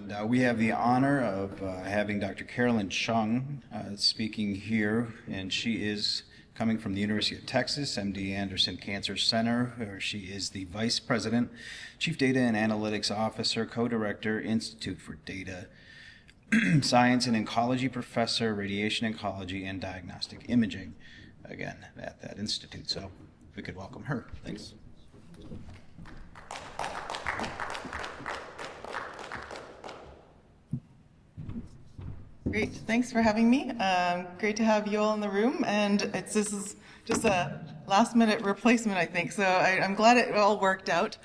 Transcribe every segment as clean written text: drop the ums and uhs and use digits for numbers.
And we have the honor of having Dr. Caroline Chung speaking here, and she is coming from the University of Texas, MD Anderson Cancer Center, where she is the Vice President, Chief Data and Analytics Officer, Co-Director, Institute for Data Science and Oncology Professor, Radiation Oncology and Diagnostic Imaging, again, at that institute. So if we could welcome her. Thanks. Great, thanks for having me. Great to have you all in the room, and this is just a last-minute replacement, I think. So I'm glad it all worked out.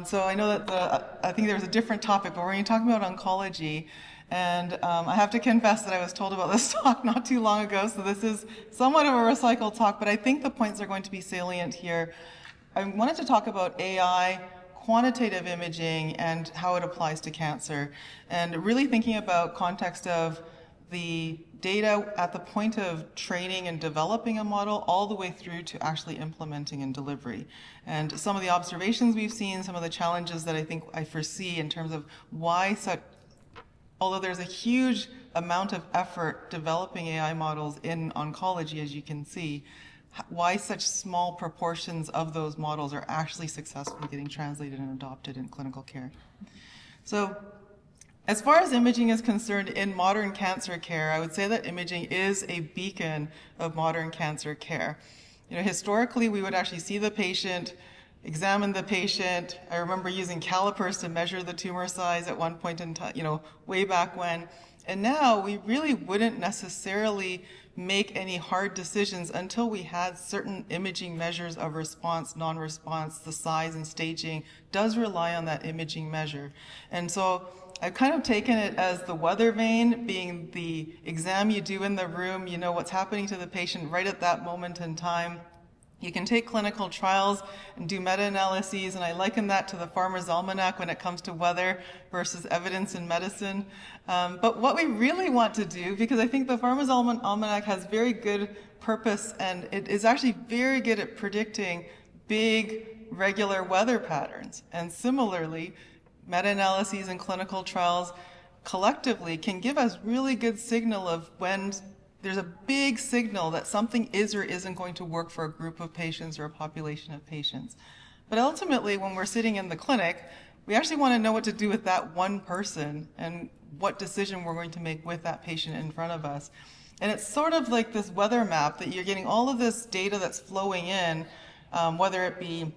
So I know that I think there was a different topic, but we're going to talk about oncology. And I have to confess that I was told about this talk not too long ago, so this is somewhat of a recycled talk, but I think the points are going to be salient here. I wanted to talk about AI, quantitative imaging, and how it applies to cancer, and really thinking about context of the data at the point of training and developing a model all the way through to actually implementing and delivery. And some of the observations we've seen, some of the challenges that I think I foresee in terms of why such, although there's a huge amount of effort developing AI models in oncology, as you can see, why such small proportions of those models are actually successfully getting translated and adopted in clinical care. So, as far as imaging is concerned in modern cancer care, I would say that imaging is a beacon of modern cancer care. Historically, we would actually see the patient, examine the patient. I remember using calipers to measure the tumor size at one point in time, way back when. And now we really wouldn't necessarily make any hard decisions until we had certain imaging measures of response, non-response. The size and staging does rely on that imaging measure. And so I've kind of taken it as the weather vane being the exam you do in the room. You know what's happening to the patient right at that moment in time. You can take clinical trials and do meta-analyses, and I liken that to the Farmer's Almanac when it comes to weather versus evidence in medicine. But what we really want to do, because I think the Farmer's Almanac has very good purpose, and it is actually very good at predicting big, regular weather patterns. And similarly, meta-analyses and clinical trials collectively can give us really good signal of when there's a big signal that something is or isn't going to work for a group of patients or a population of patients. But ultimately, when we're sitting in the clinic, we actually want to know what to do with that one person and what decision we're going to make with that patient in front of us. And it's sort of like this weather map that you're getting all of this data that's flowing in, whether it be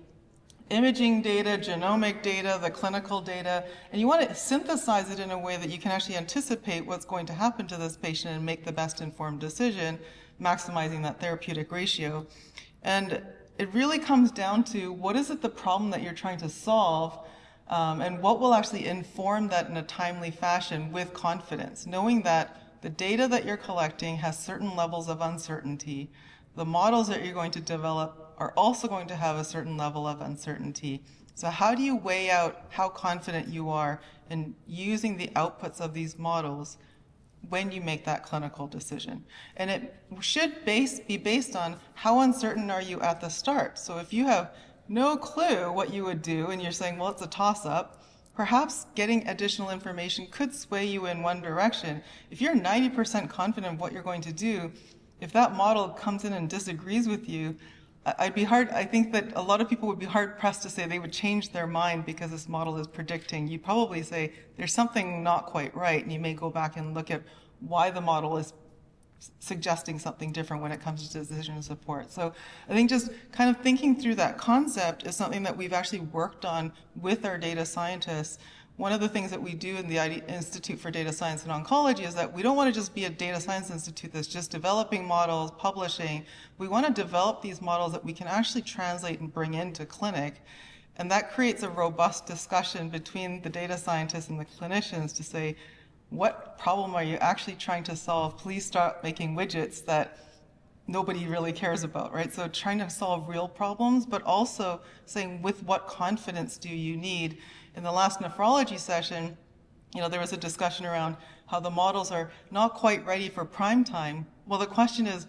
imaging data, genomic data, the clinical data, and you want to synthesize it in a way that you can actually anticipate what's going to happen to this patient and make the best informed decision, maximizing that therapeutic ratio. And it really comes down to what is it the problem that you're trying to solve, and what will actually inform that in a timely fashion with confidence, knowing that the data that you're collecting has certain levels of uncertainty. The models that you're going to develop are also going to have a certain level of uncertainty. So how do you weigh out how confident you are in using the outputs of these models when you make that clinical decision? And it should be based on how uncertain are you at the start. So if you have no clue what you would do and you're saying, well, it's a toss-up, perhaps getting additional information could sway you in one direction. If you're 90% confident of what you're going to do, if that model comes in and disagrees with you, I think that a lot of people would be hard pressed to say they would change their mind because this model is predicting. You'd probably say there's something not quite right, and you may go back and look at why the model is suggesting something different when it comes to decision support. So I think just kind of thinking through that concept is something that we've actually worked on with our data scientists. One of the things that we do in the Institute for Data Science and Oncology is that we don't want to just be a data science institute that's just developing models, publishing. We want to develop these models that we can actually translate and bring into clinic. And that creates a robust discussion between the data scientists and the clinicians to say, what problem are you actually trying to solve? Please start making widgets that nobody really cares about, right? So trying to solve real problems, but also saying with what confidence do you need? In the last nephrology session, there was a discussion around how the models are not quite ready for prime time. Well, the question is,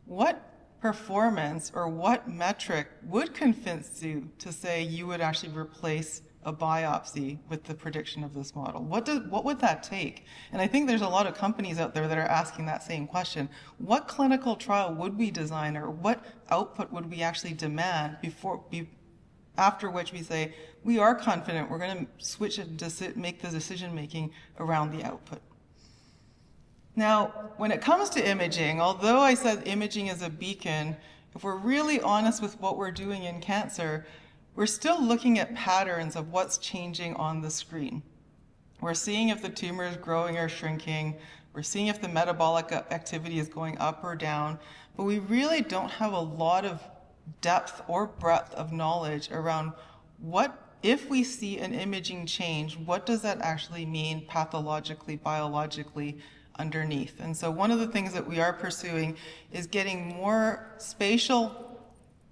what performance or what metric would convince you to say you would actually replace a biopsy with the prediction of this model? What would that take? And I think there's a lot of companies out there that are asking that same question. What clinical trial would we design, or what output would we actually demand after which we say, we are confident we're going to switch and make the decision making around the output? Now, when it comes to imaging, although I said imaging is a beacon, if we're really honest with what we're doing in cancer, we're still looking at patterns of what's changing on the screen. We're seeing if the tumor is growing or shrinking. We're seeing if the metabolic activity is going up or down. But we really don't have a lot of depth or breadth of knowledge around what, if we see an imaging change, what does that actually mean pathologically, biologically, underneath. And so one of the things that we are pursuing is getting more spatial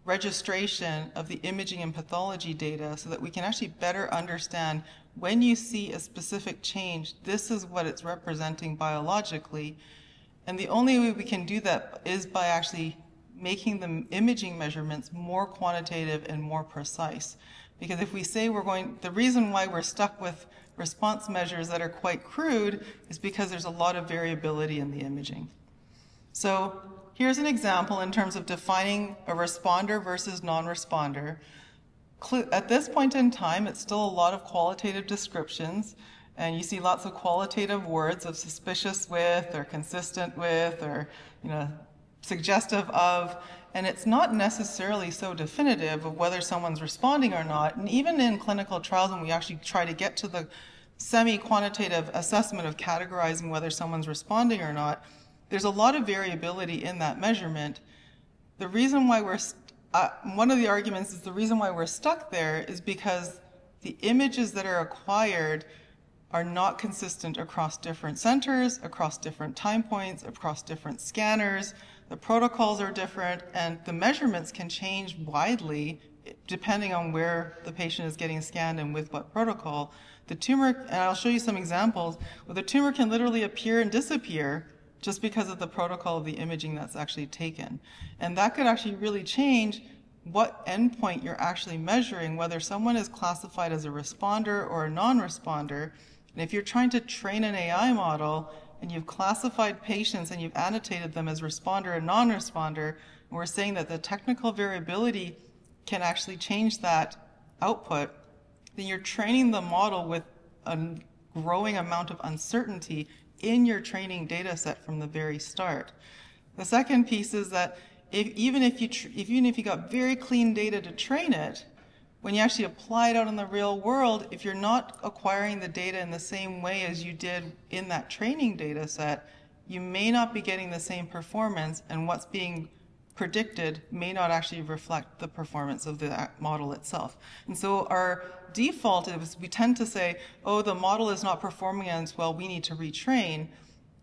registration of the imaging and pathology data so that we can actually better understand when you see a specific change, this is what it's representing biologically. And the only way we can do that is by actually making the imaging measurements more quantitative and more precise. Because if we say the reason why we're stuck with response measures that are quite crude is because there's a lot of variability in the imaging. So here's an example in terms of defining a responder versus non-responder. At this point in time, it's still a lot of qualitative descriptions, and you see lots of qualitative words of suspicious with, or consistent with, or suggestive of, and it's not necessarily so definitive of whether someone's responding or not. And even in clinical trials, when we actually try to get to the semi-quantitative assessment of categorizing whether someone's responding or not, there's a lot of variability in that measurement. The reason why one of the arguments is the reason why we're stuck there is because the images that are acquired are not consistent across different centers, across different time points, across different scanners. The protocols are different, and the measurements can change widely depending on where the patient is getting scanned and with what protocol. The tumor, and I'll show you some examples, where the tumor can literally appear and disappear just because of the protocol of the imaging that's actually taken. And that could actually really change what endpoint you're actually measuring, whether someone is classified as a responder or a non-responder. And if you're trying to train an AI model and you've classified patients and you've annotated them as responder and non-responder, and we're saying that the technical variability can actually change that output, then you're training the model with a growing amount of uncertainty in your training data set from the very start. The second piece is that even if you got very clean data to train it, when you actually apply it out in the real world, if you're not acquiring the data in the same way as you did in that training data set, you may not be getting the same performance, and what's being predicted may not actually reflect the performance of the model itself. And so our default is we tend to say, oh, the model is not performing as well, we need to retrain.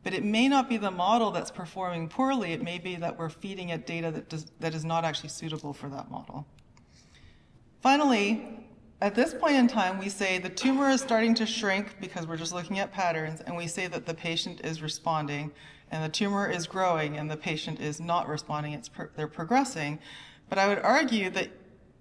But it may not be the model that's performing poorly. It may be that we're feeding it data that is not actually suitable for that model. Finally, at this point in time, we say the tumor is starting to shrink because we're just looking at patterns, and we say that the patient is responding, and the tumor is growing, and the patient is not responding, they're progressing. But I would argue that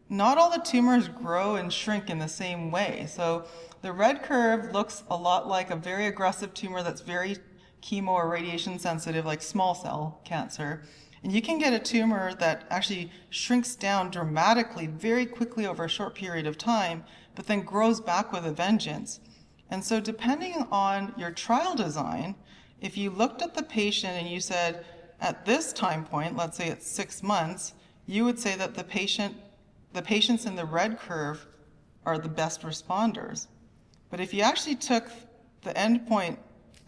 not all the tumors grow and shrink in the same way. So the red curve looks a lot like a very aggressive tumor that's very chemo or radiation sensitive, like small cell cancer. And you can get a tumor that actually shrinks down dramatically very quickly over a short period of time, but then grows back with a vengeance. And so depending on your trial design, if you looked at the patient and you said, at this time point, let's say it's 6 months, you would say that the patients in the red curve are the best responders. But if you actually took the endpoint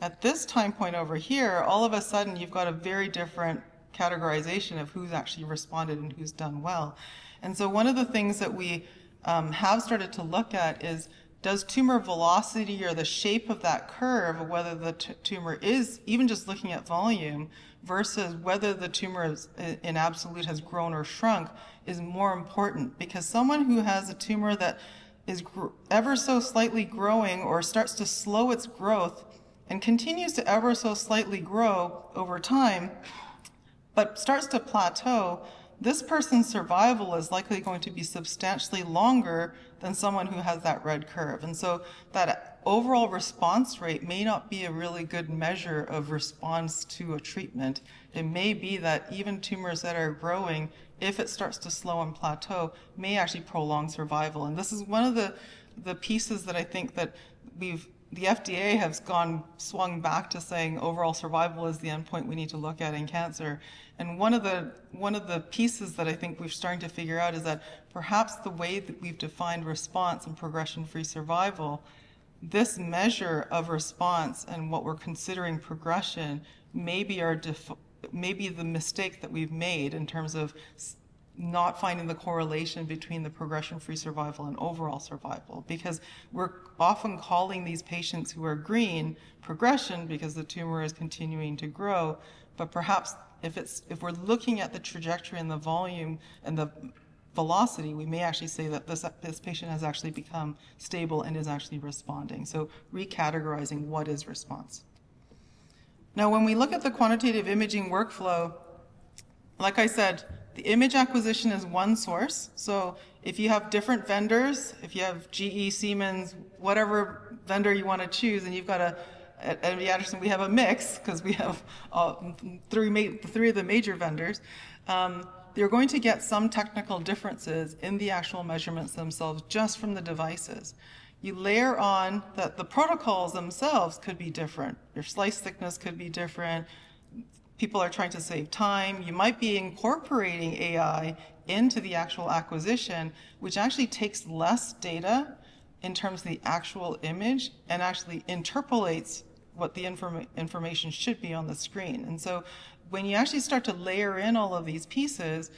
at this time point over here, all of a sudden you've got a very different categorization of who's actually responded and who's done well. And so one of the things that we have started to look at is, does tumor velocity or the shape of that curve, whether the tumor is, even just looking at volume, versus whether the tumor is, in absolute has grown or shrunk, is more important. Because someone who has a tumor that is ever so slightly growing or starts to slow its growth and continues to ever so slightly grow over time, but starts to plateau, this person's survival is likely going to be substantially longer than someone who has that red curve. And so that overall response rate may not be a really good measure of response to a treatment. It may be that even tumors that are growing, if it starts to slow and plateau, may actually prolong survival. And this is one of the pieces that I think that the FDA has swung back to saying overall survival is the endpoint we need to look at in cancer. And one of the pieces that I think we're starting to figure out is that perhaps the way that we've defined response and progression-free survival, this measure of response and what we're considering progression may be the mistake that we've made in terms of not finding the correlation between the progression-free survival and overall survival, because we're often calling these patients who are green progression because the tumor is continuing to grow, but perhaps if we're looking at the trajectory and the volume and the velocity, we may actually say that this patient has actually become stable and is actually responding. So recategorizing what is response. Now, when we look at the quantitative imaging workflow, like I said, the image acquisition is one source. So if you have different vendors, if you have GE, Siemens, whatever vendor you want to choose, and you've got at MD Anderson, we have a mix because we have three of the major vendors. You're going to get some technical differences in the actual measurements themselves just from the devices. You layer on that the protocols themselves could be different. Your slice thickness could be different. People are trying to save time. You might be incorporating AI into the actual acquisition, which actually takes less data in terms of the actual image and actually interpolates what the information should be on the screen. And so when you actually start to layer in all of these pieces,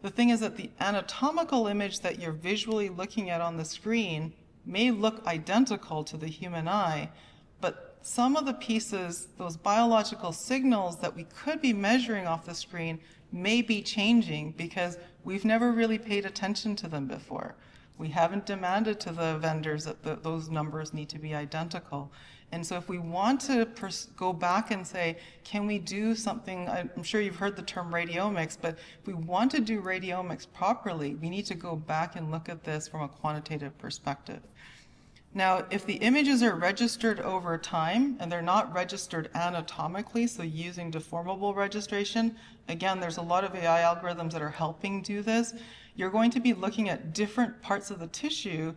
the thing is that the anatomical image that you're visually looking at on the screen may look identical to the human eye, but some of the pieces, those biological signals that we could be measuring off the screen may be changing because we've never really paid attention to them before. We haven't demanded to the vendors that those numbers need to be identical. And so if we want to go back and say, can we do something, I'm sure you've heard the term radiomics, but if we want to do radiomics properly, we need to go back and look at this from a quantitative perspective. Now, if the images are registered over time and they're not registered anatomically, so using deformable registration, again, there's a lot of AI algorithms that are helping do this, you're going to be looking at different parts of the tissue,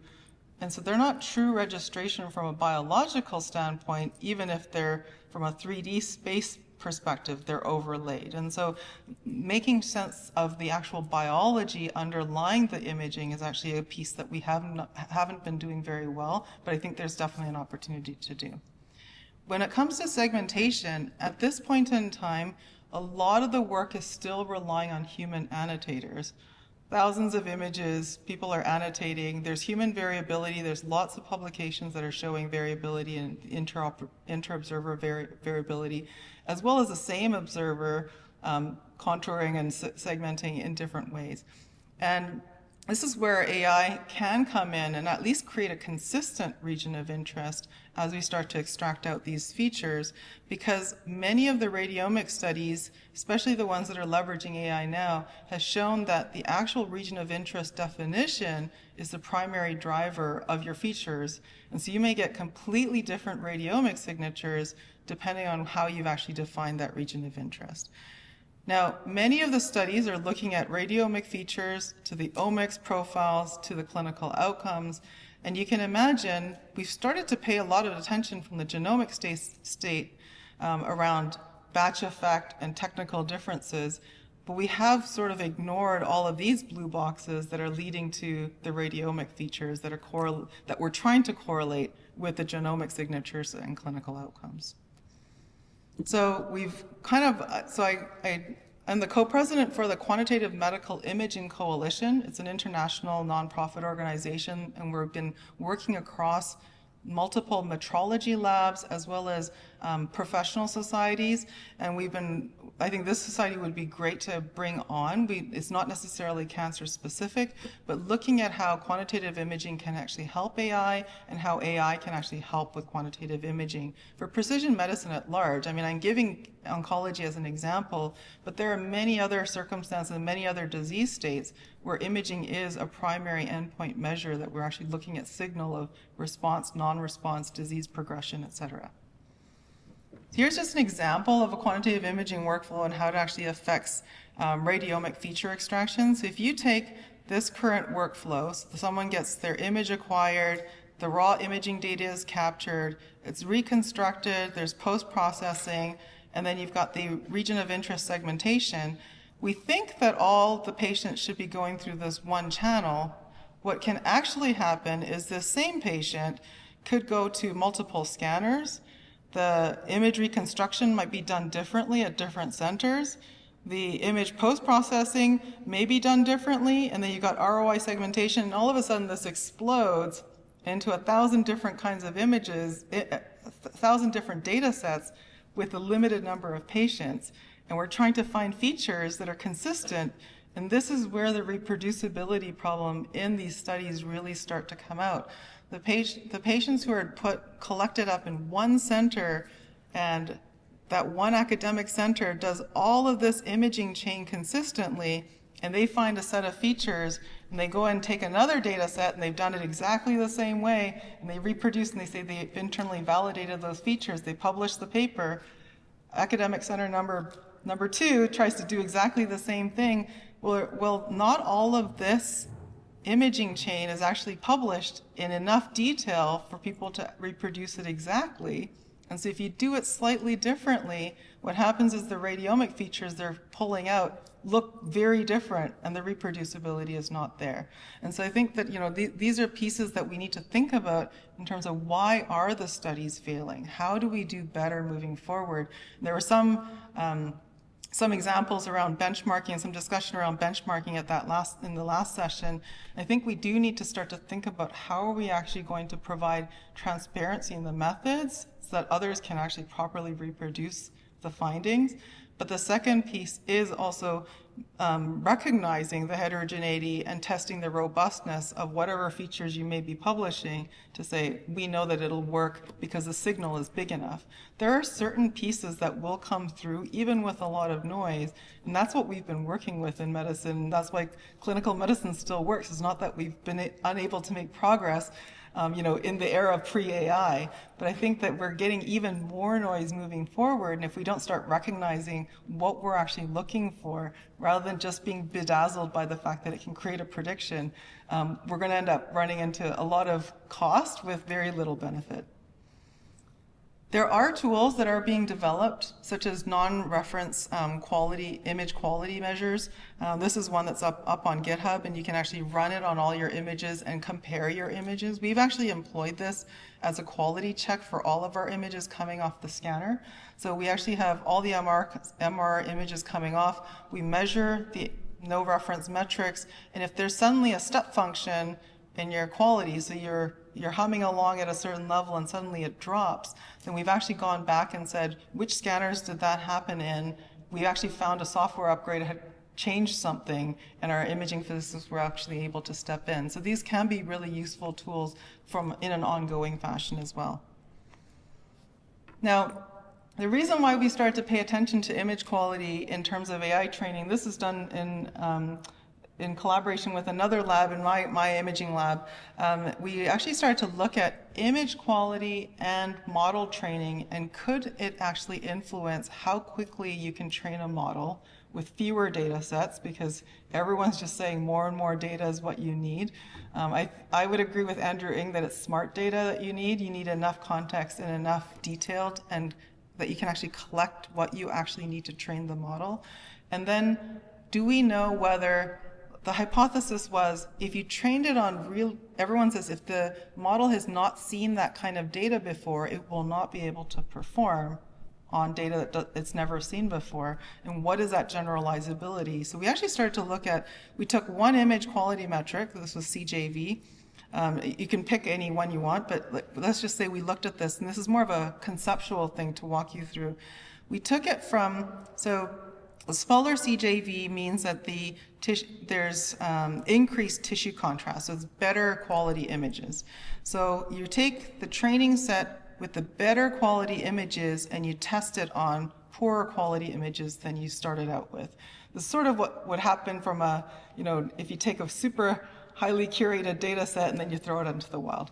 and so they're not true registration from a biological standpoint, even if they're from a 3D space perspective, they're overlaid. And so making sense of the actual biology underlying the imaging is actually a piece that we haven't been doing very well, but I think there's definitely an opportunity to do. When it comes to segmentation, at this point in time, a lot of the work is still relying on human annotators. Thousands of images, people are annotating. There's human variability. There's lots of publications that are showing variability and inter-observer variability, as well as the same observer contouring and segmenting in different ways. And this is where AI can come in and at least create a consistent region of interest as we start to extract out these features, because many of the radiomic studies, especially the ones that are leveraging AI now, has shown that the actual region of interest definition is the primary driver of your features. And so you may get completely different radiomic signatures depending on how you've actually defined that region of interest. Now, many of the studies are looking at radiomic features to the omics profiles to the clinical outcomes. And you can imagine we've started to pay a lot of attention from the genomic state around batch effect and technical differences, but we have sort of ignored all of these blue boxes that are leading to the radiomic features that we're trying to correlate with the genomic signatures and clinical outcomes. So I'm the co-president for the Quantitative Medical Imaging Coalition. It's an international nonprofit organization, and we've been working across multiple metrology labs as well as professional societies, and I think this society would be great to bring on. It's not necessarily cancer specific, but looking at how quantitative imaging can actually help AI and how AI can actually help with quantitative imaging for precision medicine at large. I mean, I'm giving oncology as an example, but there are many other circumstances and many other disease states where imaging is a primary endpoint measure that we're actually looking at signal of response, non-response, disease progression, et cetera. Here's just an example of a quantitative imaging workflow and how it actually affects radiomic feature extraction. So if you take this current workflow, so someone gets their image acquired, the raw imaging data is captured, it's reconstructed, there's post-processing, and then you've got the region of interest segmentation. We think that all the patients should be going through this one channel. What can actually happen is this same patient could go to multiple scanners. The image reconstruction might be done differently at different centers. The image post-processing may be done differently, and then you've got ROI segmentation, and all of a sudden this explodes into 1,000 different kinds of images, 1,000 different data sets with a limited number of patients. And we're trying to find features that are consistent, and this is where the reproducibility problem in these studies really start to come out. The patients who are collected up in one center, and that one academic center does all of this imaging chain consistently, and they find a set of features, and they go and take another data set, and they've done it exactly the same way, and they reproduce, and they say they've internally validated those features. They publish the paper. Academic center number 2 tries to do exactly the same thing. Well, not all of this imaging chain is actually published in enough detail for people to reproduce it exactly. And so if you do it slightly differently, what happens is the radiomic features they're pulling out look very different, and the reproducibility is not there. And so I think that these are pieces that we need to think about in terms of why are the studies failing? How do we do better moving forward? And there were some examples around benchmarking and some discussion around benchmarking in the last session. I think we do need to start to think about how are we actually going to provide transparency in the methods so that others can actually properly reproduce the findings. But the second piece is also recognizing the heterogeneity and testing the robustness of whatever features you may be publishing to say, we know that it'll work because the signal is big enough. There are certain pieces that will come through even with a lot of noise, and that's what we've been working with in medicine. That's why clinical medicine still works. It's not that we've been unable to make progress in the era of pre-AI. But I think that we're getting even more noise moving forward, and if we don't start recognizing what we're actually looking for, rather than just being bedazzled by the fact that it can create a prediction, we're going to end up running into a lot of cost with very little benefit. There are tools that are being developed, such as non-reference image quality measures. This is one that's up on GitHub, and you can actually run it on all your images and compare your images. We've actually employed this as a quality check for all of our images coming off the scanner. So we actually have all the MR images coming off. We measure the no reference metrics, and if there's suddenly a step function in your quality, so you're humming along at a certain level and suddenly it drops, then we've actually gone back and said, which scanners did that happen in? We actually found a software upgrade had changed something, and our imaging physicists were actually able to step in. So these can be really useful tools in an ongoing fashion as well. Now, the reason why we started to pay attention to image quality in terms of AI training, this is done in collaboration with another lab, in my imaging lab. We actually started to look at image quality and model training, and could it actually influence how quickly you can train a model with fewer data sets, because everyone's just saying more and more data is what you need. I would agree with Andrew Ng that it's smart data that you need. You need enough context and enough detailed, and that you can actually collect what you actually need to train the model. And then, do we know whether the hypothesis was, if you trained it on everyone says if the model has not seen that kind of data before, it will not be able to perform on data that it's never seen before. And what is that generalizability? So we actually started to look at, we took one image quality metric, this was CJV, You can pick any one you want, but let's just say we looked at this, and this is more of a conceptual thing to walk you through. We took it from, so a smaller CJV means that there's increased tissue contrast, so it's better quality images. So you take the training set with the better quality images and you test it on poorer quality images than you started out with. This is sort of what would happen from if you take a super highly curated data set and then you throw it into the wild.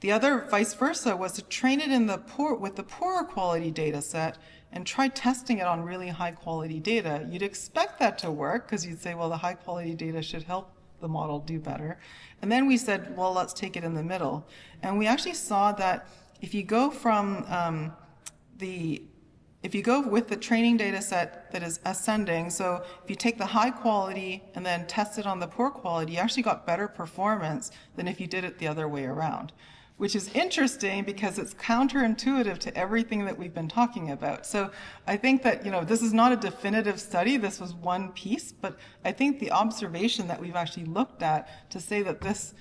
The other vice versa was to train it with the poorer quality data set and try testing it on really high quality data. You'd expect that to work because you'd say, well, the high quality data should help the model do better. And then we said, well, let's take it in the middle. And we actually saw that if you go if you go with the training data set that is ascending, so if you take the high quality and then test it on the poor quality, you actually got better performance than if you did it the other way around, which is interesting because it's counterintuitive to everything that we've been talking about. So I think that, this is not a definitive study, this was one piece, but I think the observation that we've actually looked at to say that this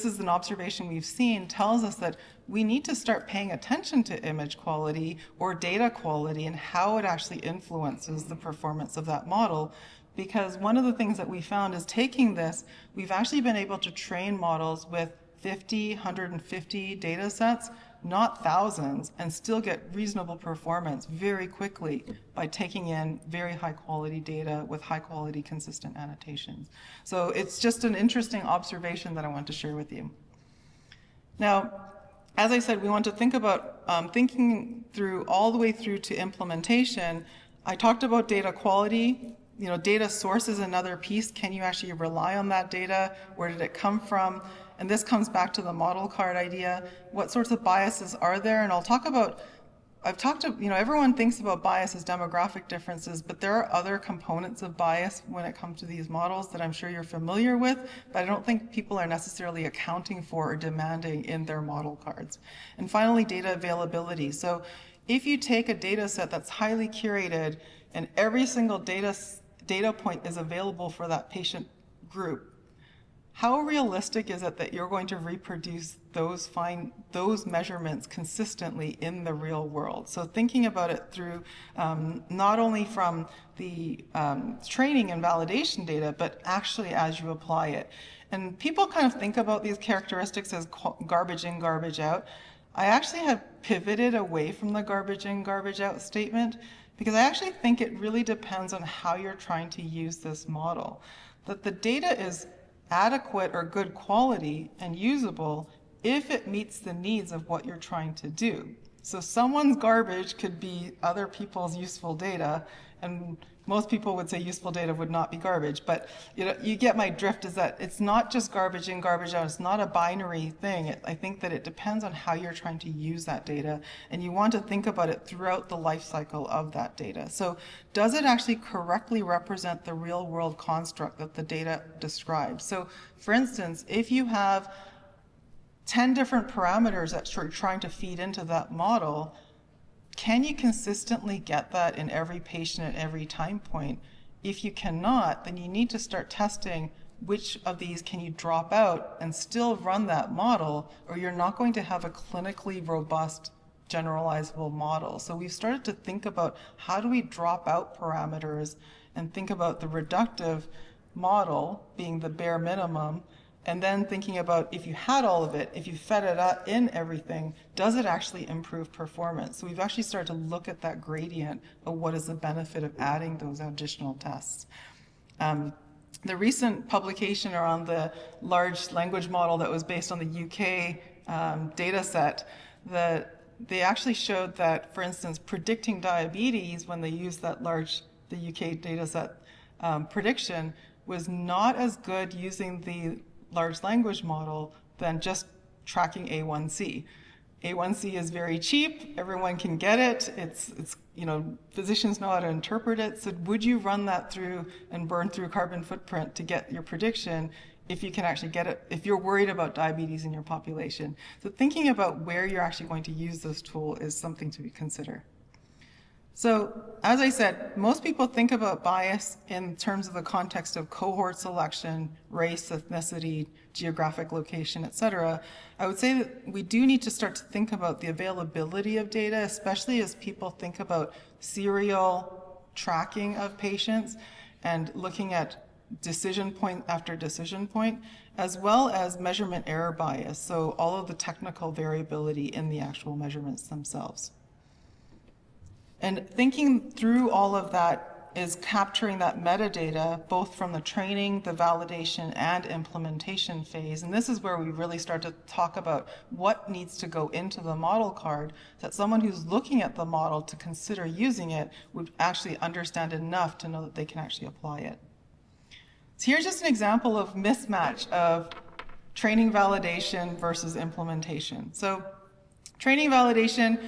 is an observation we've seen tells us that we need to start paying attention to image quality or data quality and how it actually influences the performance of that model. Because one of the things that we found is taking this, we've actually been able to train models with 50, 150 data sets, not thousands, and still get reasonable performance very quickly by taking in very high quality data with high quality consistent annotations. So it's just an interesting observation that I want to share with you. Now, as I said, we want to think about thinking through all the way through to implementation. I talked about data quality. Data source is another piece. Can you actually rely on that data? Where did it come from? And this comes back to the model card idea. What sorts of biases are there? And everyone thinks about bias as demographic differences, but there are other components of bias when it comes to these models that I'm sure you're familiar with, but I don't think people are necessarily accounting for or demanding in their model cards. And finally, data availability. So if you take a data set that's highly curated and every single data point is available for that patient group, how realistic is it that you're going to reproduce those measurements consistently in the real world? So thinking about it through not only from the training and validation data, but actually as you apply it. And people kind of think about these characteristics as garbage in, garbage out. I actually have pivoted away from the garbage in, garbage out statement because I actually think it really depends on how you're trying to use this model. That the data is adequate or good quality and usable if it meets the needs of what you're trying to do. So someone's garbage could be other people's useful data, and most people would say useful data would not be garbage, but you get my drift is that it's not just garbage in, garbage out. It's not a binary thing. I think that it depends on how you're trying to use that data, and you want to think about it throughout the life cycle of that data. So does it actually correctly represent the real world construct that the data describes? So for instance, if you have 10 different parameters that you're trying to feed into that model, can you consistently get that in every patient at every time point? If you cannot, then you need to start testing which of these can you drop out and still run that model, or you're not going to have a clinically robust generalizable model. So we've started to think about how do we drop out parameters and think about the reductive model being the bare minimum, and then thinking about if you had all of it, if you fed it up in everything, does it actually improve performance? So we've actually started to look at that gradient of what is the benefit of adding those additional tests. The recent publication around the large language model that was based on the UK data set, they actually showed that, for instance, predicting diabetes when they used the UK data set prediction was not as good using the large language model than just tracking A1C. A1C is very cheap, everyone can get it, it's physicians know how to interpret it, so would you run that through and burn through carbon footprint to get your prediction if you can actually get it, if you're worried about diabetes in your population? So thinking about where you're actually going to use this tool is something to consider. So, as I said, most people think about bias in terms of the context of cohort selection, race, ethnicity, geographic location, etc. I would say that we do need to start to think about the availability of data, especially as people think about serial tracking of patients and looking at decision point after decision point, as well as measurement error bias, so all of the technical variability in the actual measurements themselves. And thinking through all of that is capturing that metadata, both from the training, the validation, and implementation phase. And this is where we really start to talk about what needs to go into the model card, that someone who's looking at the model to consider using it would actually understand enough to know that they can actually apply it. So here's just an example of mismatch of training validation versus implementation. So training validation,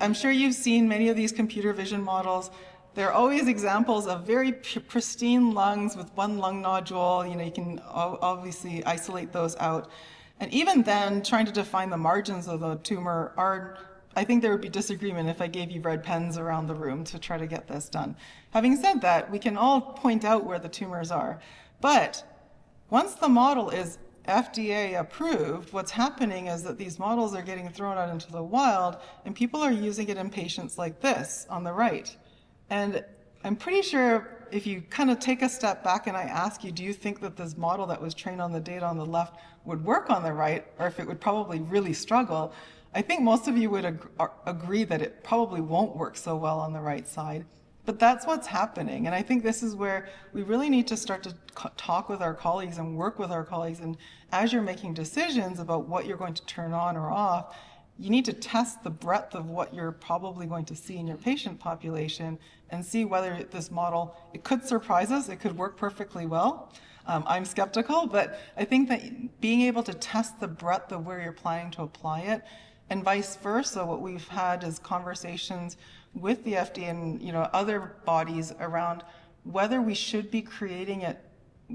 I'm sure you've seen many of these computer vision models. They're always examples of very pristine lungs with one lung nodule. You can obviously isolate those out. And even then, trying to define the margins of the tumor I think there would be disagreement if I gave you red pens around the room to try to get this done. Having said that, we can all point out where the tumors are. But once the model is FDA approved, what's happening is that these models are getting thrown out into the wild, and people are using it in patients like this on the right. And I'm pretty sure if you kind of take a step back and I ask you, do you think that this model that was trained on the data on the left would work on the right, or if it would probably really struggle, I think most of you would agree that it probably won't work so well on the right side. But that's what's happening. And I think this is where we really need to start to talk with our colleagues and work with our colleagues. And as you're making decisions about what you're going to turn on or off, you need to test the breadth of what you're probably going to see in your patient population and see whether this model, it could surprise us, it could work perfectly well. I'm skeptical, but I think that being able to test the breadth of where you're planning to apply it, and vice versa, what we've had is conversations with the FDA and other bodies around whether we should be creating it,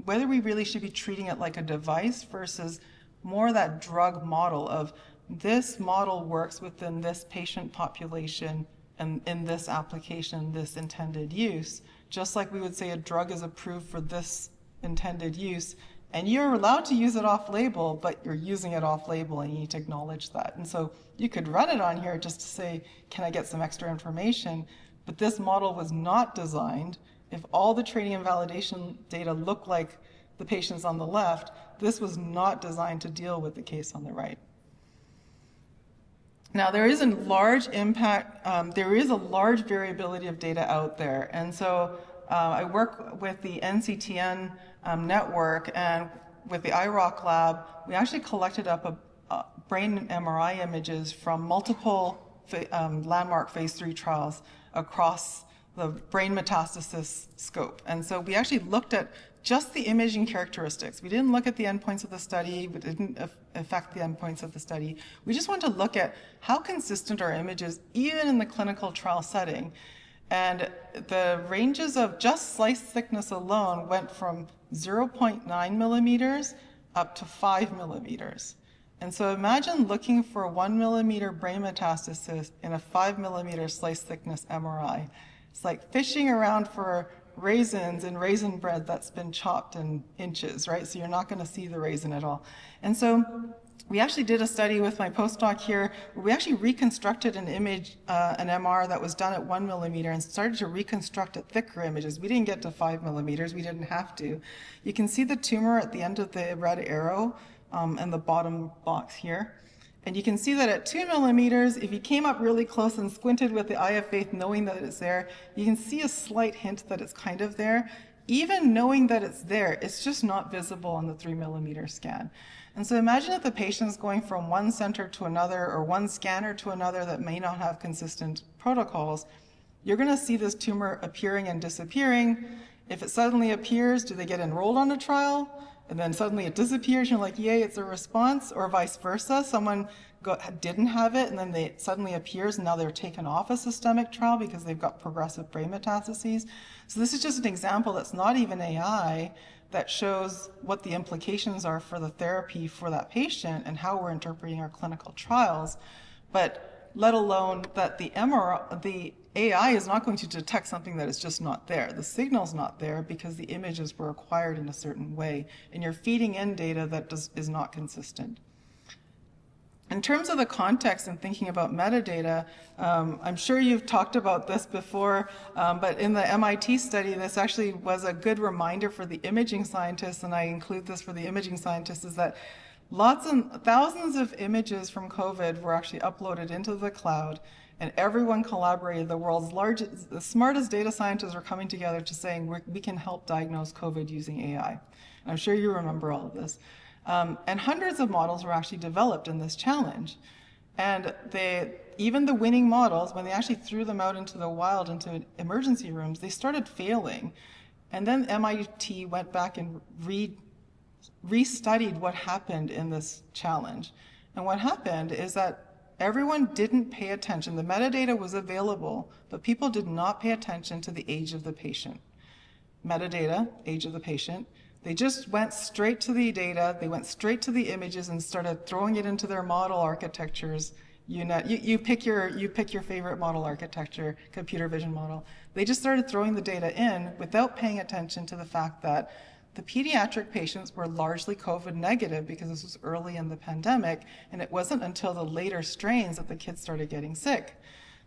whether we really should be treating it like a device versus more that drug model of this model works within this patient population and in this application, this intended use, just like we would say a drug is approved for this intended use. And you're allowed to use it off-label, but you're using it off-label and you need to acknowledge that. And so you could run it on here just to say, can I get some extra information? But this model was not designed. If all the training and validation data look like the patients on the left, this was not designed to deal with the case on the right. Now, there is a large impact, there is a large variability of data out there. And so I work with the NCTN network, and with the IROC lab, we actually collected up brain MRI images from multiple landmark phase 3 trials across the brain metastasis scope. And so we actually looked at just the imaging characteristics. We didn't look at the endpoints of the study. We didn't affect the endpoints of the study. We just wanted to look at how consistent are images, even in the clinical trial setting. And the ranges of just slice thickness alone went from 0.9 millimeters up to 5 millimeters. And so imagine looking for 1 millimeter brain metastasis in a 5 millimeter slice thickness MRI. It's like fishing around for raisins in raisin bread that's been chopped in inches, right? So you're not going to see the raisin at all. And so we actually did a study with my postdoc here where we actually reconstructed an image, an MR that was done at 1 millimeter and started to reconstruct at thicker images. We didn't get to 5 millimeters. We didn't have to. You can see the tumor at the end of the red arrow in the bottom box here. And you can see that at 2 millimeters, if you came up really close and squinted with the eye of faith, knowing that it's there, you can see a slight hint that it's kind of there. Even knowing that it's there, it's just not visible on the 3 millimeter scan. And so imagine if the patient's going from one center to another or one scanner to another that may not have consistent protocols. You're going to see this tumor appearing and disappearing. If it suddenly appears, do they get enrolled on a trial? And then suddenly it disappears, you're like, yay, it's a response, or vice versa. Someone didn't have it, and then it suddenly appears, and now they're taken off a systemic trial because they've got progressive brain metastases. So this is just an example that's not even AI, that shows what the implications are for the therapy for that patient and how we're interpreting our clinical trials. But let alone that the AI is not going to detect something that is just not there. The signal's not there because the images were acquired in a certain way, and you're feeding in data that is not consistent. In terms of the context and thinking about metadata, I'm sure you've talked about this before, but in the MIT study, this actually was a good reminder for the imaging scientists, and I include this for the imaging scientists, is that thousands of images from COVID were actually uploaded into the cloud, and everyone collaborated. The smartest data scientists were coming together to saying we can help diagnose COVID using AI. And I'm sure you remember all of this. And hundreds of models were actually developed in this challenge. And even the winning models, when they actually threw them out into the wild, into emergency rooms, they started failing. And then MIT went back and restudied what happened in this challenge. And what happened is that everyone didn't pay attention. The metadata was available, but people did not pay attention to the age of the patient. Metadata, age of the patient. They just went straight to the data, they went straight to the images and started throwing it into their model architectures. You pick your favorite model architecture, computer vision model. They just started throwing the data in without paying attention to the fact that the pediatric patients were largely COVID negative because this was early in the pandemic, and it wasn't until the later strains that the kids started getting sick.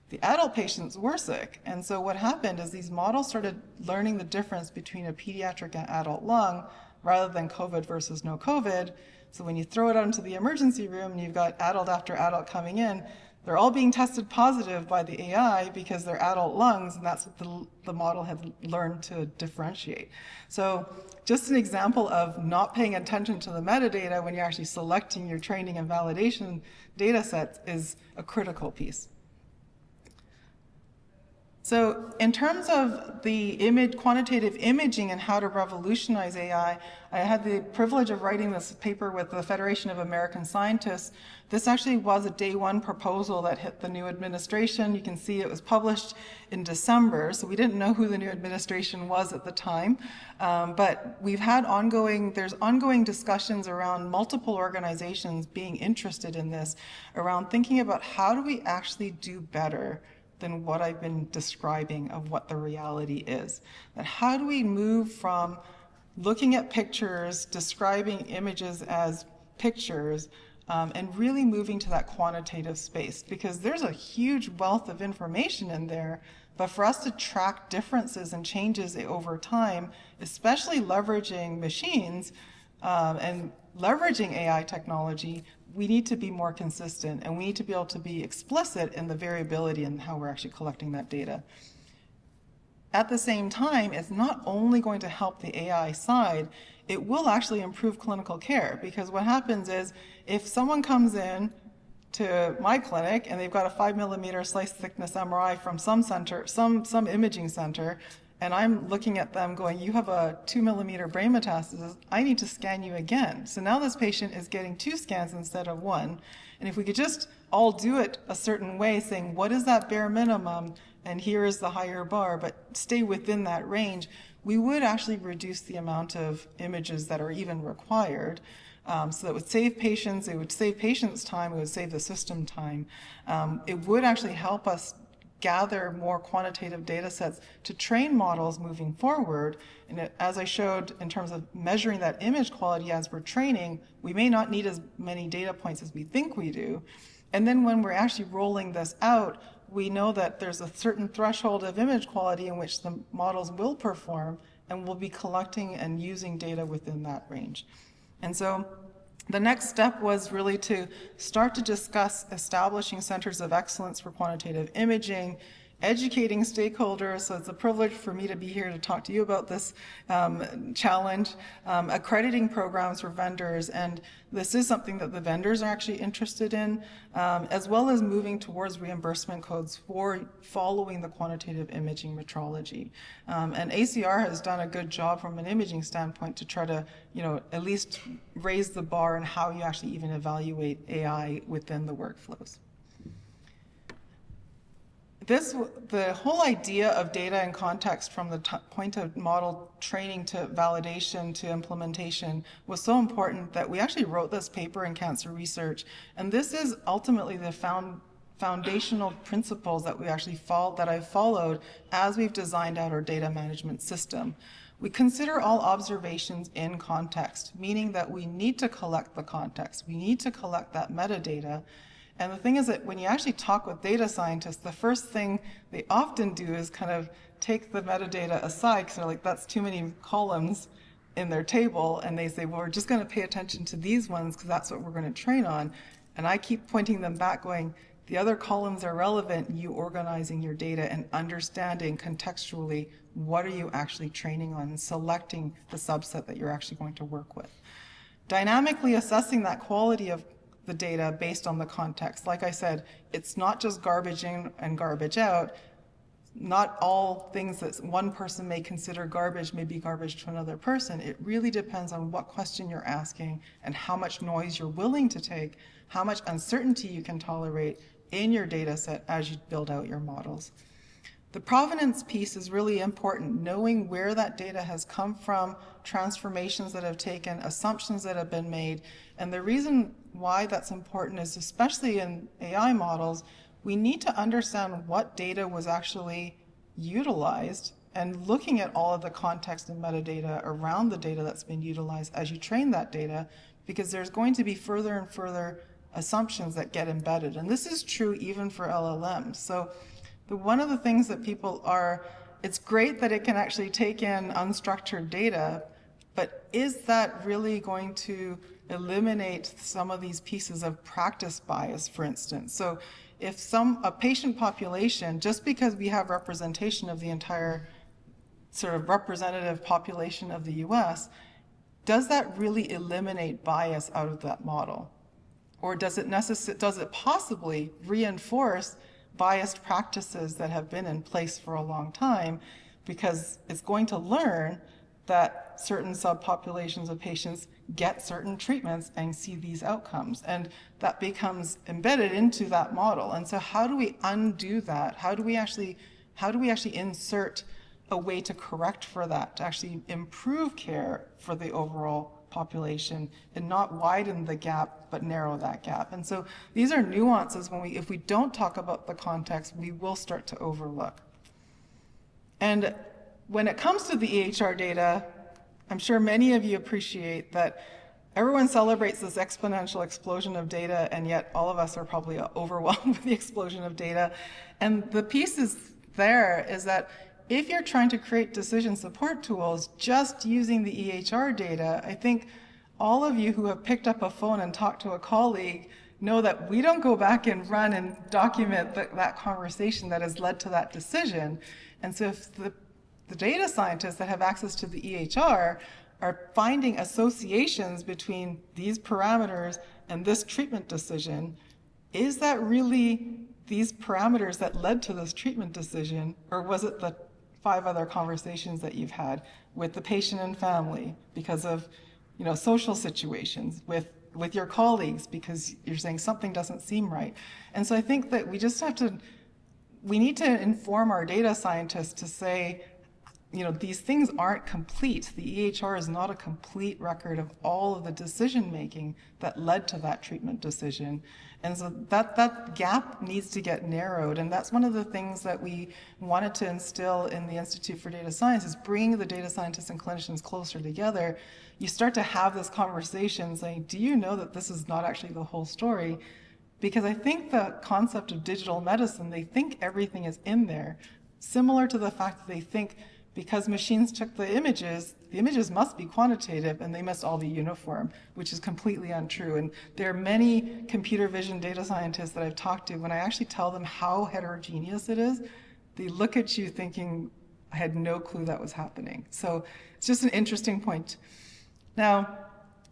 The adult patients were sick, and so what happened is these models started learning the difference between a pediatric and adult lung rather than COVID versus no COVID. So when you throw it out into the emergency room and you've got adult after adult coming in, they're all being tested positive by the AI because they're adult lungs, and that's what the model had learned to differentiate. So just an example of not paying attention to the metadata when you're actually selecting your training and validation data sets is a critical piece. So in terms of the quantitative imaging and how to revolutionize AI, I had the privilege of writing this paper with the Federation of American Scientists. This actually was a day one proposal that hit the new administration. You can see it was published in December, so we didn't know who the new administration was at the time. But there's ongoing discussions around multiple organizations being interested in this, around thinking about how do we actually do better than what I've been describing of what the reality is. And how do we move from looking at pictures, describing images as pictures, and really moving to that quantitative space? Because there's a huge wealth of information in there, but for us to track differences and changes over time, especially leveraging machines and leveraging AI technology, we need to be more consistent, and we need to be able to be explicit in the variability in how we're actually collecting that data. At the same time, it's not only going to help the AI side, it will actually improve clinical care, because what happens is if someone comes in to my clinic and they've got a 5mm slice thickness MRI from some center, some imaging center, and I'm looking at them going, you have a 2mm brain metastasis, I need to scan you again. So now this patient is getting 2 scans instead of 1. And if we could just all do it a certain way, saying, what is that bare minimum? And here is the higher bar, but stay within that range, we would actually reduce the amount of images that are even required. So that would save patients, it would save patients time, it would save the system time. It would actually help us gather more quantitative data sets to train models moving forward. And as I showed in terms of measuring that image quality as we're training, we may not need as many data points as we think we do. And then when we're actually rolling this out, we know that there's a certain threshold of image quality in which the models will perform, and we'll be collecting and using data within that range. And so the next step was really to start to discuss establishing centers of excellence for quantitative imaging, educating stakeholders. So it's a privilege for me to be here to talk to you about this challenge, accrediting programs for vendors, and this is something that the vendors are actually interested in, as well as moving towards reimbursement codes for following the quantitative imaging metrology. And ACR has done a good job from an imaging standpoint to try to, at least raise the bar on how you actually even evaluate AI within the workflows. The whole idea of data and context from the point of model training to validation to implementation was so important that we actually wrote this paper in Cancer Research. And this is ultimately the foundational principles that I've followed as we've designed out our data management system. We consider all observations in context, meaning that we need to collect the context. We need to collect that metadata. And the thing is that when you actually talk with data scientists, the first thing they often do is kind of take the metadata aside, because they're like, that's too many columns in their table. And they say, well, we're just going to pay attention to these ones because that's what we're going to train on. And I keep pointing them back going, the other columns are relevant, you organizing your data and understanding contextually what are you actually training on and selecting the subset that you're actually going to work with. Dynamically assessing that quality of the data based on the context. Like I said, it's not just garbage in and garbage out. Not all things that one person may consider garbage may be garbage to another person. It really depends on what question you're asking and how much noise you're willing to take, how much uncertainty you can tolerate in your data set as you build out your models. The provenance piece is really important, knowing where that data has come from, transformations that have taken, assumptions that have been made. And the reason why that's important is, especially in AI models, we need to understand what data was actually utilized and looking at all of the context and metadata around the data that's been utilized as you train that data, because there's going to be further and further assumptions that get embedded. And this is true even for LLMs. So one of the things that people are, it's great that it can actually take in unstructured data, but is that really going to eliminate some of these pieces of practice bias, for instance? So if a patient population, just because we have representation of the entire sort of representative population of the US, does that really eliminate bias out of that model? Or does it possibly reinforce biased practices that have been in place for a long time, because it's going to learn that certain subpopulations of patients get certain treatments and see these outcomes, and that becomes embedded into that model. And so how do we undo that? How do we actually insert a way to correct for that, to actually improve care for the overall population and not widen the gap but narrow that gap? And so these are nuances if we don't talk about the context, we will start to overlook. And when it comes to the EHR data, I'm sure many of you appreciate that everyone celebrates this exponential explosion of data, and yet all of us are probably overwhelmed with the explosion of data. And the piece is that if you're trying to create decision support tools just using the EHR data, I think all of you who have picked up a phone and talked to a colleague know that we don't go back and run and document that conversation that has led to that decision. And so if the data scientists that have access to the EHR are finding associations between these parameters and this treatment decision, is that really these parameters that led to this treatment decision, or was it the 5 other conversations that you've had with the patient and family because of, social situations, with your colleagues because you're saying something doesn't seem right? And so I think that we need to inform our data scientists to say, these things aren't complete. The EHR is not a complete record of all of the decision making that led to that treatment decision. And so that gap needs to get narrowed. And that's one of the things that we wanted to instill in the Institute for Data Science, is bringing the data scientists and clinicians closer together. You start to have this conversation saying, do you know that this is not actually the whole story? Because I think the concept of digital medicine, they think everything is in there, similar to the fact that they think because machines took the images must be quantitative and they must all be uniform, which is completely untrue. And there are many computer vision data scientists that I've talked to, when I actually tell them how heterogeneous it is, they look at you thinking, I had no clue that was happening. So it's just an interesting point. Now,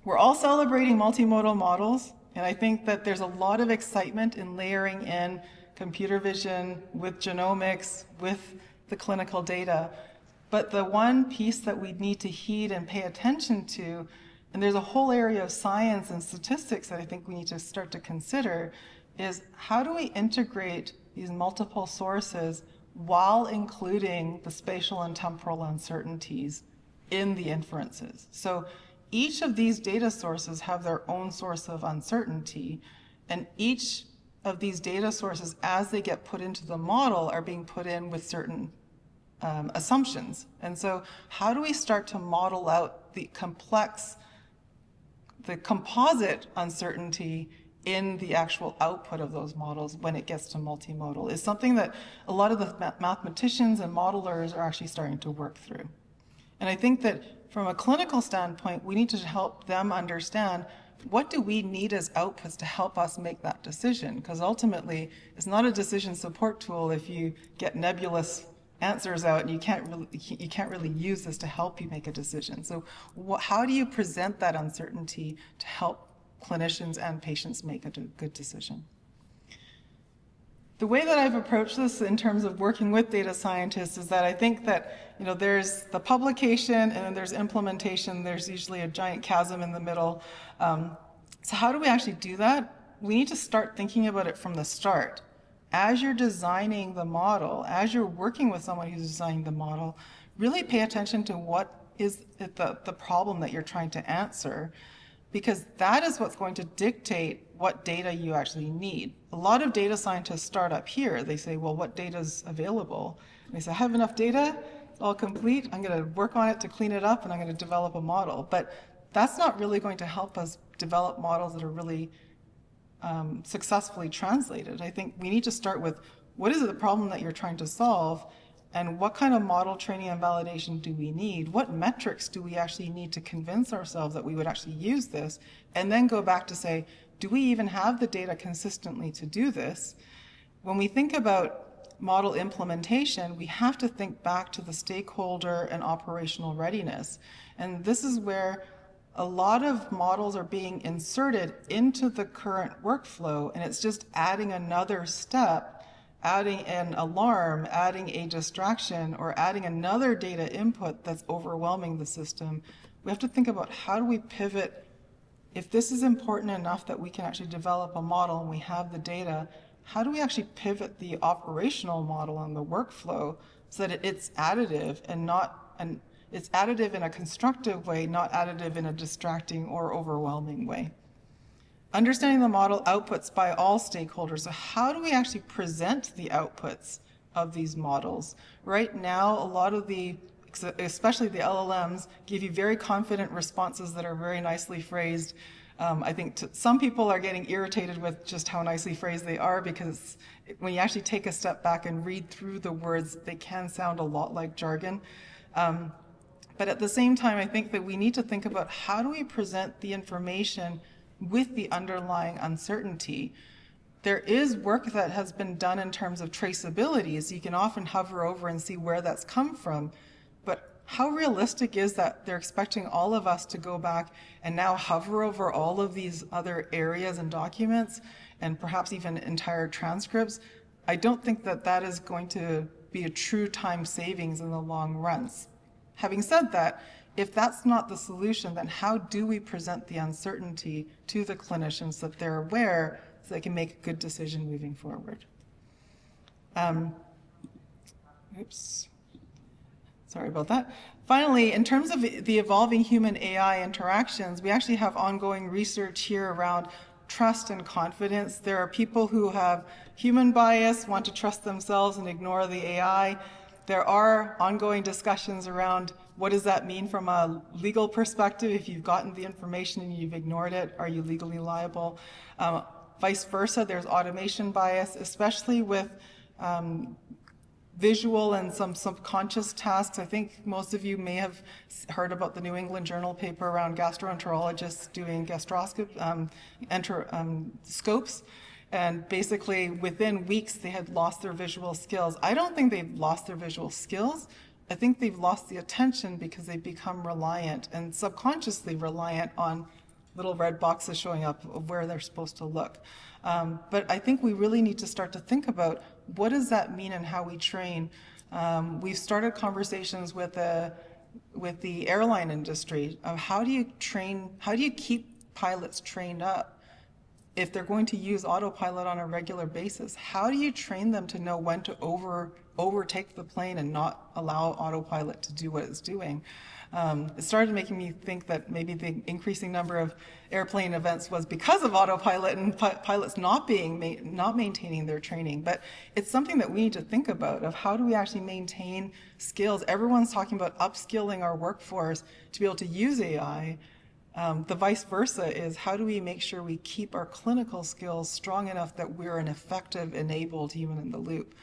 we're all celebrating multimodal models, and I think that there's a lot of excitement in layering in computer vision with genomics, with the clinical data. But the one piece that we need to heed and pay attention to, and there's a whole area of science and statistics that I think we need to start to consider, is how do we integrate these multiple sources while including the spatial and temporal uncertainties in the inferences? So each of these data sources have their own source of uncertainty, and each of these data sources as they get put into the model are being put in with certain assumptions. And so how do we start to model out the composite uncertainty in the actual output of those models when it gets to multimodal is something that a lot of the mathematicians and modelers are actually starting to work through. And I think that from a clinical standpoint, we need to help them understand what do we need as outputs to help us make that decision? Because ultimately, it's not a decision support tool if you get nebulous answers out and you can't really use this to help you make a decision. So how do you present that uncertainty to help clinicians and patients make a good decision? The way that I've approached this in terms of working with data scientists is that I think that there's the publication and then there's implementation. There's usually a giant chasm in the middle. So how do we actually do that? We need to start thinking about it from the start. As you're designing the model, as you're working with someone who's designing the model, really pay attention to what is the problem that you're trying to answer, because that is what's going to dictate what data you actually need. A lot of data scientists start up here. They say, well, what data is available? And they say, I have enough data, it's all complete. I'm going to work on it to clean it up, and I'm going to develop a model. But that's not really going to help us develop models that are really successfully translated. I think we need to start with what is the problem that you're trying to solve, and what kind of model training and validation do we need? What metrics do we actually need to convince ourselves that we would actually use this? And then go back to say, do we even have the data consistently to do this? When we think about model implementation, we have to think back to the stakeholder and operational readiness. And this is where a lot of models are being inserted into the current workflow, and it's just adding another step, adding an alarm, adding a distraction, or adding another data input that's overwhelming the system. We have to think about, how do we pivot? If this is important enough that we can actually develop a model and we have the data, how do we actually pivot the operational model and the workflow so that it's additive and it's additive in a constructive way, not additive in a distracting or overwhelming way? Understanding the model outputs by all stakeholders. So how do we actually present the outputs of these models? Right now, a lot of especially the LLMs, give you very confident responses that are very nicely phrased. I think some people are getting irritated with just how nicely phrased they are, because when you actually take a step back and read through the words, they can sound a lot like jargon. But at the same time, I think that we need to think about, how do we present the information with the underlying uncertainty? There is work that has been done in terms of traceability, so you can often hover over and see where that's come from. But how realistic is that they're expecting all of us to go back and now hover over all of these other areas and documents, and perhaps even entire transcripts? I don't think that that is going to be a true time savings in the long run. Having said that, if that's not the solution, then how do we present the uncertainty to the clinicians so that they're aware, so they can make a good decision moving forward? Sorry about that. Finally, in terms of the evolving human-AI interactions, we actually have ongoing research here around trust and confidence. There are people who have human bias, want to trust themselves and ignore the AI. There are ongoing discussions around, what does that mean from a legal perspective? If you've gotten the information and you've ignored it, are you legally liable? Vice versa, there's automation bias, especially with visual and some subconscious tasks. I think most of you may have heard about the New England Journal paper around gastroenterologists doing scopes. And basically, within weeks, they had lost their visual skills. I don't think they've lost their visual skills. I think they've lost the attention because they've become reliant and subconsciously reliant on little red boxes showing up of where they're supposed to look. But I think we really need to start to think about, what does that mean and how we train? We've started conversations with the airline industry of, how do you keep pilots trained up? If they're going to use autopilot on a regular basis, how do you train them to know when to overtake the plane and not allow autopilot to do what it's doing. It started making me think that maybe the increasing number of airplane events was because of autopilot and pilots not maintaining their training. But it's something that we need to think about, of how do we actually maintain skills. Everyone's talking about upskilling our workforce to be able to use AI. The vice versa is, how do we make sure we keep our clinical skills strong enough that we're an effective, enabled human in the loop,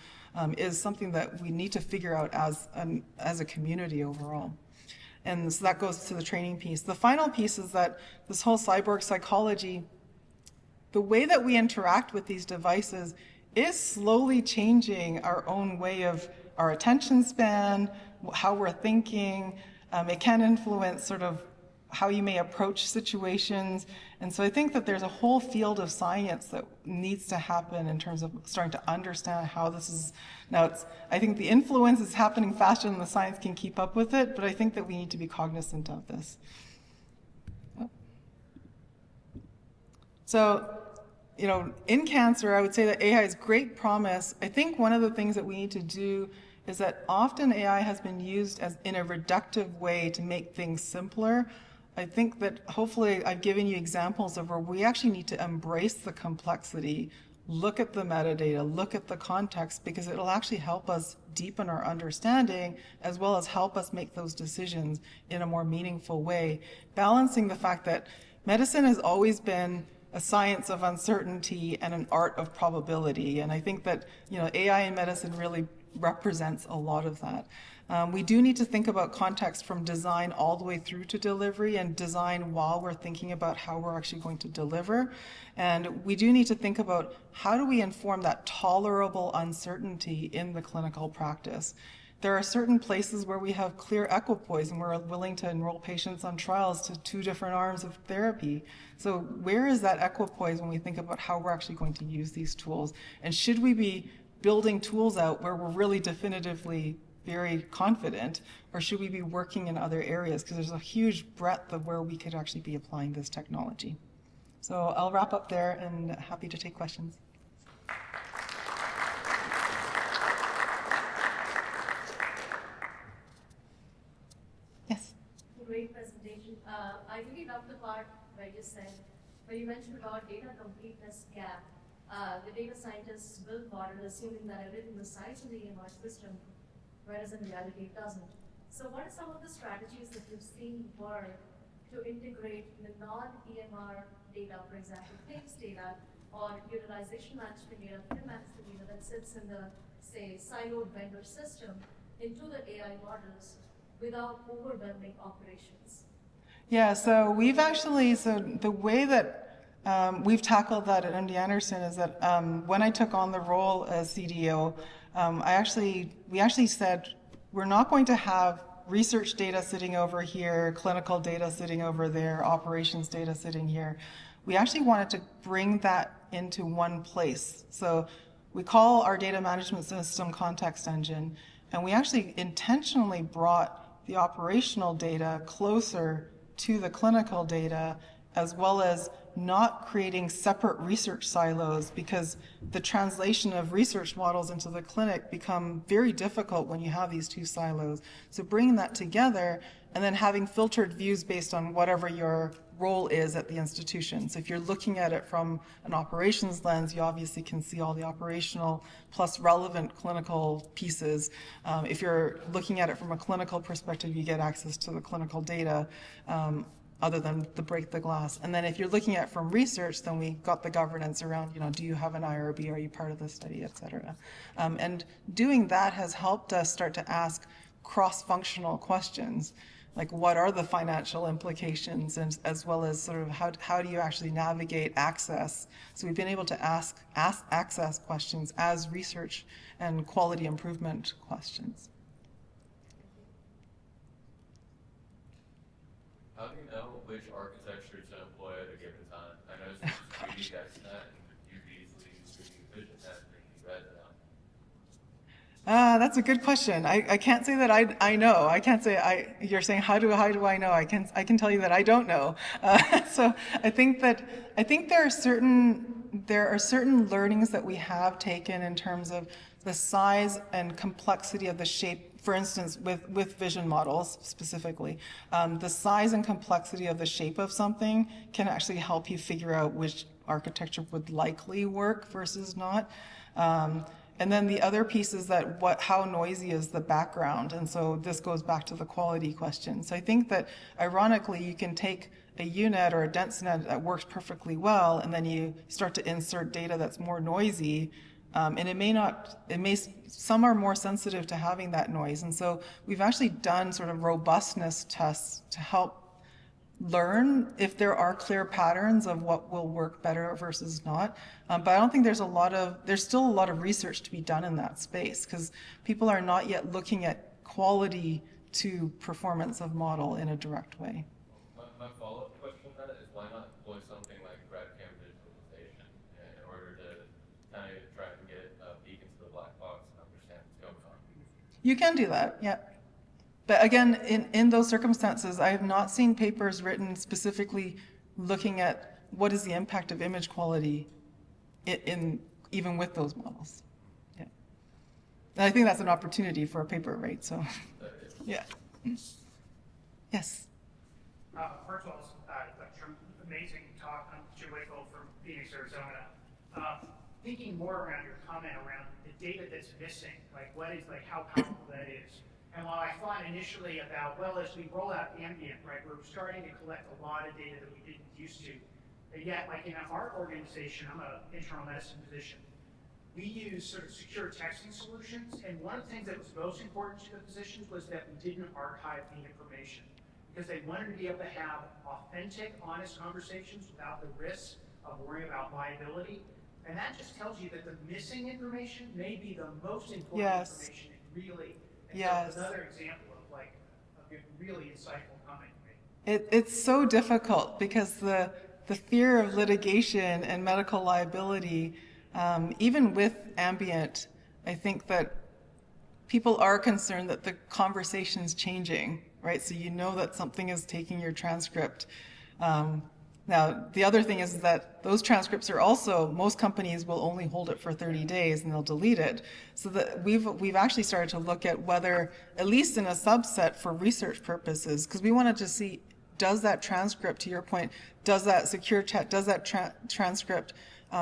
is something that we need to figure out as a community overall. And so that goes to the training piece. The final piece is that this whole cyborg psychology, the way that we interact with these devices is slowly changing our own way of our attention span, how we're thinking. It can influence sort of how you may approach situations. And so I think that there's a whole field of science that needs to happen in terms of starting to understand how this is. Now, I think the influence is happening faster than the science can keep up with it, but I think that we need to be cognizant of this. So, in cancer, I would say that AI has great promise. I think one of the things that we need to do is that often AI has been used in a reductive way to make things simpler. I think that hopefully I've given you examples of where we actually need to embrace the complexity, look at the metadata, look at the context, because it'll actually help us deepen our understanding as well as help us make those decisions in a more meaningful way, balancing the fact that medicine has always been a science of uncertainty and an art of probability. And I think that AI in medicine really represents a lot of that. We do need to think about context from design all the way through to delivery, and design while we're thinking about how we're actually going to deliver. And we do need to think about how do we inform that tolerable uncertainty in the clinical practice. There are certain places where we have clear equipoise and we're willing to enroll patients on trials to 2 different arms of therapy. So where is that equipoise when we think about how we're actually going to use these tools? And should we be building tools out where we're really definitively very confident, or should we be working in other areas? Because there's a huge breadth of where we could actually be applying this technology. So I'll wrap up there and happy to take questions. Yes? Great presentation. I really loved the part where you mentioned about data completeness gap. The data scientists build model assuming that everything resides in the EMR system, whereas in reality it doesn't. So what are some of the strategies that you've seen work to integrate the non-EMR data, for example, claims data or utilization management data, film management data that sits in the, say, siloed vendor system into the AI models without overwhelming operations? Yeah, so we've actually, the way that we've tackled that at MD Anderson is that when I took on the role as CDO, we actually said we're not going to have research data sitting over here, clinical data sitting over there, operations data sitting here. We actually wanted to bring that into one place. So we call our data management system Context Engine, and we actually intentionally brought the operational data closer to the clinical data, as well as not creating separate research silos, because the translation of research models into the clinic become very difficult when you have these 2 silos. So bringing that together and then having filtered views based on whatever your role is at the institution. So if you're looking at it from an operations lens, you obviously can see all the operational plus relevant clinical pieces. If you're looking at it from a clinical perspective, you get access to the clinical data, other than the break the glass. And then if you're looking at it from research, then we got the governance around, do you have an IRB? Are you part of the study, et cetera? And doing that has helped us start to ask cross-functional questions, like what are the financial implications, and as well as sort of how do you actually navigate access? So we've been able to ask access questions as research and quality improvement questions. How do you know which architecture to employ at a given time? I know it's 3D XNet, and you could easily use 3D VisionNet and you read that. That's a good question. I can't say that I know. I can't say you're saying how do I know? I can tell you that I don't know. So I think there are certain learnings that we have taken in terms of the size and complexity of the shape, for instance, with vision models specifically, the size and complexity of the shape of something can actually help you figure out which architecture would likely work versus not. And then the other piece is that how noisy is the background? And so this goes back to the quality question. So I think that ironically, you can take a UNet or a DenseNet that works perfectly well, and then you start to insert data that's more noisy, and some are more sensitive to having that noise. And so we've actually done sort of robustness tests to help learn if there are clear patterns of what will work better versus not. But I don't think there's still a lot of research to be done in that space, because people are not yet looking at quality to performance of model in a direct way. My follow-up question on that is, why not employ something like RadCam visualization in order to kind of try and get a peek into the black box and understand what's going on? You can do that, yeah. But again, in those circumstances, I have not seen papers written specifically looking at what is the impact of image quality even with those models. Yeah. And I think that's an opportunity for a paper, right? So, yeah. Yes. First of all, Dr. Amazing talk. I'm Jim Wakefield from Phoenix, Arizona. Thinking more around your comment around the data that's missing, how powerful that is. And while I thought initially about, well, as we roll out ambient, right, we're starting to collect a lot of data that we didn't used to. And yet, like in our organization, I'm an internal medicine physician, we use sort of secure texting solutions. And one of the things that was most important to the physicians was that we didn't archive the information, because they wanted to be able to have authentic, honest conversations without the risk of worrying about liability. And that just tells you that the missing information may be the most important information. It really, and so another example of a really insightful comment you made. It's so difficult because the fear of litigation and medical liability, even with ambient, I think that people are concerned that the conversation's changing, right? So you know that something is taking your transcript. Now, the other thing is that those transcripts are also, most companies will only hold it for 30 days and they'll delete it. So that we've actually started to look at whether, at least in a subset for research purposes, because we wanted to see, does that transcript, to your point, does that secure chat, does that transcript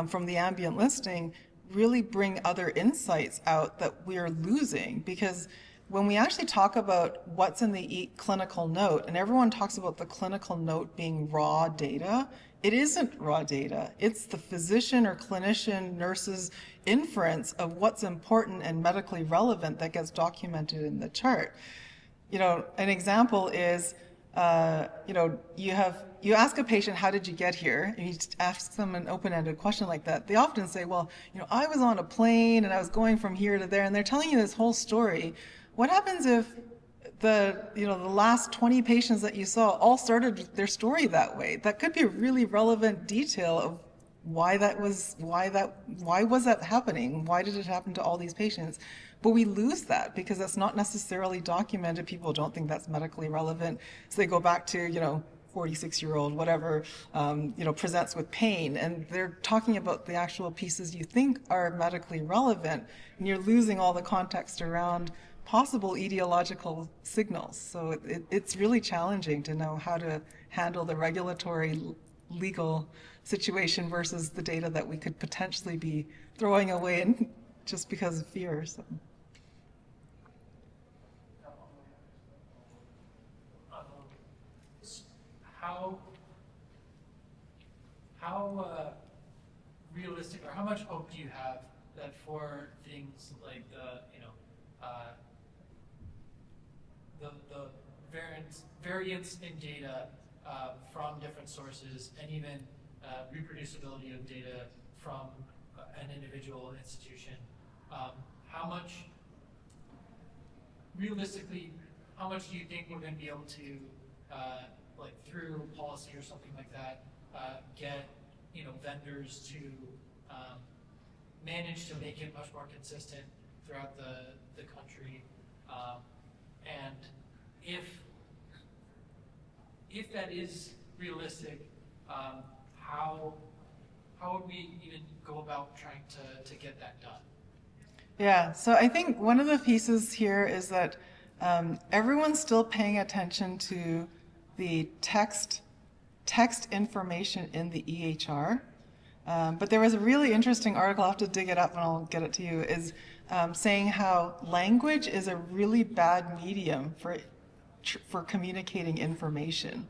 from the ambient listing really bring other insights out that we're losing? Because when we actually talk about what's in the clinical note, and everyone talks about the clinical note being raw data, it isn't raw data. It's the physician or clinician, nurse's inference of what's important and medically relevant that gets documented in the chart. You know, an example is, you ask a patient, how did you get here? And you ask them an open-ended question like that. They often say, well, I was on a plane and I was going from here to there, and they're telling you this whole story. What happens if the last 20 patients that you saw all started their story that way? That could be a really relevant detail of why was that happening? Why did it happen to all these patients? But we lose that because that's not necessarily documented. People don't think that's medically relevant. So they go back to, 46-year-old, whatever, presents with pain. And they're talking about the actual pieces you think are medically relevant. And you're losing all the context around possible etiological signals. So it's really challenging to know how to handle the regulatory legal situation versus the data that we could potentially be throwing away just because of fear. So. How realistic, or how much hope do you have that for things like the variance in data from different sources, and even reproducibility of data from an individual institution, realistically, how much do you think we're going to be able to, through policy or something like that, get vendors to manage to make it much more consistent throughout the country, and if that is realistic, how would we even go about trying to get that done? Yeah, so I think one of the pieces here is that everyone's still paying attention to the text information in the EHR. But there was a really interesting article, I'll have to dig it up and I'll get it to you, is saying how language is a really bad medium for communicating information.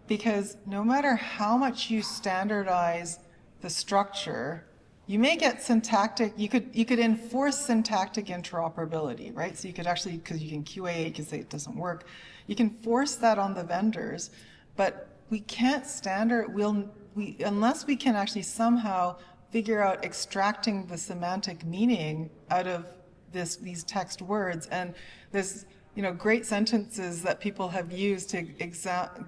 Because no matter how much you standardize the structure, you may get syntactic, you could enforce syntactic interoperability, right? So you could actually, because you can QA, you can say it doesn't work. You can force that on the vendors, but we can't unless we can actually somehow figure out extracting the semantic meaning out of these text words. And there's great sentences that people have used to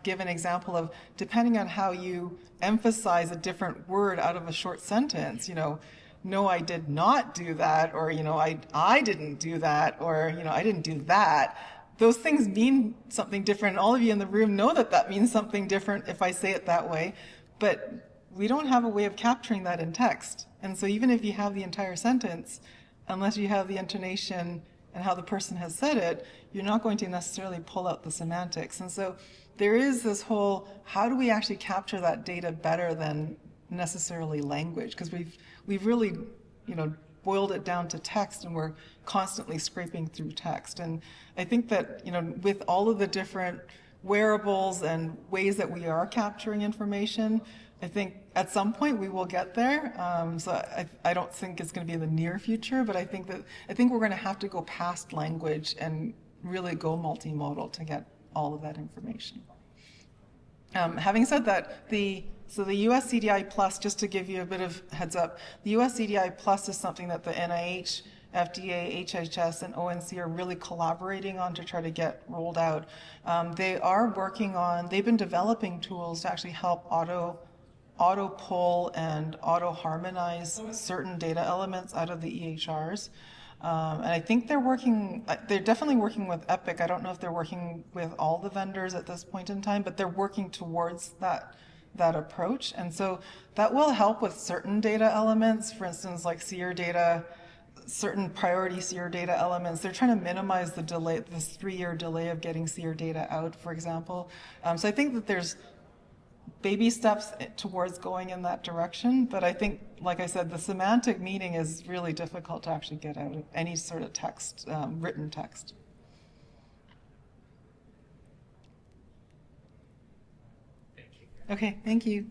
give an example of, depending on how you emphasize a different word out of a short sentence, no, I did not do that, or, I didn't do that, or, I didn't do that. Those things mean something different. All of you in the room know that means something different if I say it that way, but we don't have a way of capturing that in text. And so even if you have the entire sentence, unless you have the intonation and how the person has said it, you're not going to necessarily pull out the semantics. And so there is this whole, how do we actually capture that data better than necessarily language? Because we've really, boiled it down to text, and we're constantly scraping through text. And I think that, with all of the different wearables and ways that we are capturing information, I think at some point we will get there. So I don't think it's going to be in the near future, but I think we're going to have to go past language and really go multimodal to get all of that information. Having said that, so the US CDI Plus, just to give you a bit of heads up, the US CDI Plus is something that the NIH, FDA, HHS, and ONC are really collaborating on to try to get rolled out. They've been developing tools to actually help auto pull and auto harmonize certain data elements out of the EHRs. And I think they're definitely working with Epic. I don't know if they're working with all the vendors at this point in time, but they're working towards that approach. And so that will help with certain data elements, for instance, like SEER data, certain priority SEER data elements. They're trying to minimize the delay, this 3-year delay of getting SEER data out, for example. So I think that there's baby steps towards going in that direction, but I think, like I said, the semantic meaning is really difficult to actually get out of any sort of text, written text. Thank you. Okay, thank you.